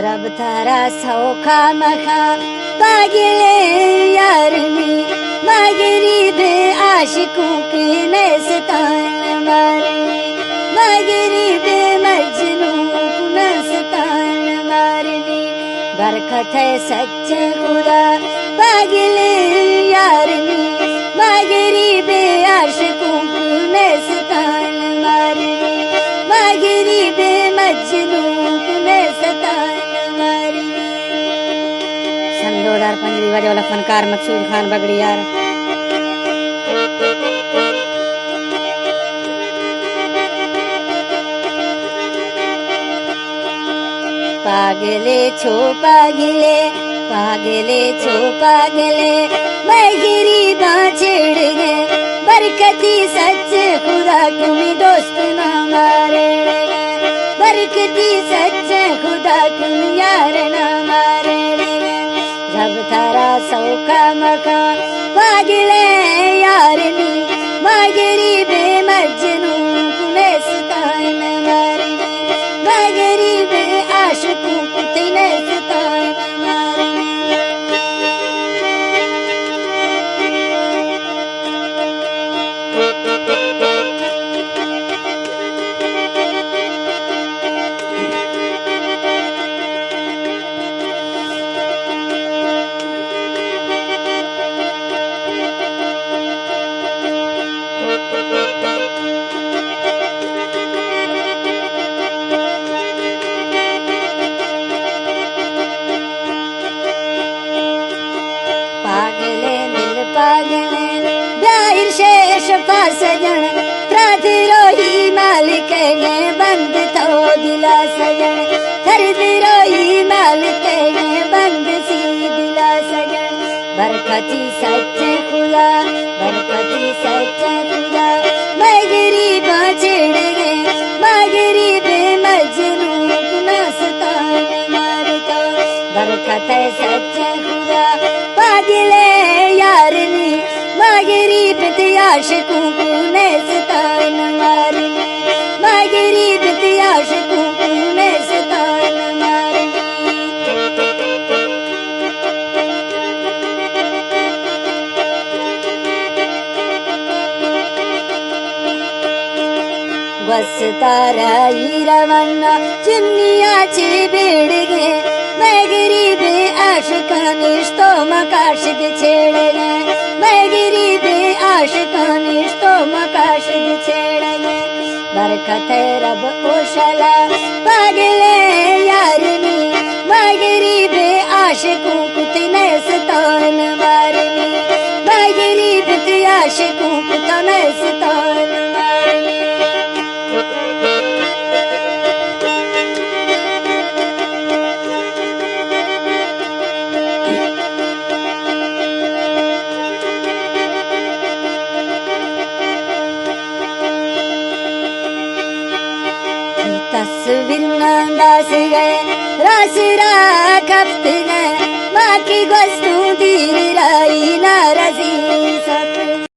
रब थारा सौखा मखा पागिले यारनी मगरी बे आशिकों की नस्तान मारनी मगरी बे मजनू को नस्तान मारनी बरकत है सच्चे खुदा पागिले यारनी मगरी बे आशिकों को नस्तान मारनी मगरी बे मजनू को नस्तान मारनी। सन 2005 रिवाज वाला फनकार मकसूद खान बगड़ियार। पागले छो पागले पागले छो पागले मगरी छेड़ गए बरकती सच्चे खुदा तुम्हें दोस्त ना मारे बरकती सच्चे खुदा तुम यार ना मारे जब थारा सौखा मखा पागले यारनी मगरी बे मजनू कुनस्तान मारनी मगरी बे आशिकों को नस्तान मारनी। पागले दिल पागले ब्याहिर शेष सजन प्राथिरो ही मालिक ने बंद तो दिला सजन खरीदरो ही मालिक ने बंद सी दिला सजन बरकती सच्चे खुदा बरकती सच्चे खुदा मगरी छेड़ गए मगरी बे मजनू नस्तान मारता बरकत है सच्चे खुदा पागले यारनी मगरी बे आशिकों को नस्तान मारनी मगरी बे आशिकों को नस्तान मारनी। बस तारा ही रवाना चिमनिया चे बेड़ गए मगरी बे आशिकानिश तो मकाशिद छेड़ गए मगरी बे आशिकानिश तो मकाशिद छेड़ गए बरकत है रब ओशला पागले यारनी मगरी बे आशिकों को नस्तान मारनी मगरी बे आशिकों को नस्तान मारनी। तस्वीर नांदास गए रासरा कफ्त गए माँ की वस्तु दी राई नाराजी सब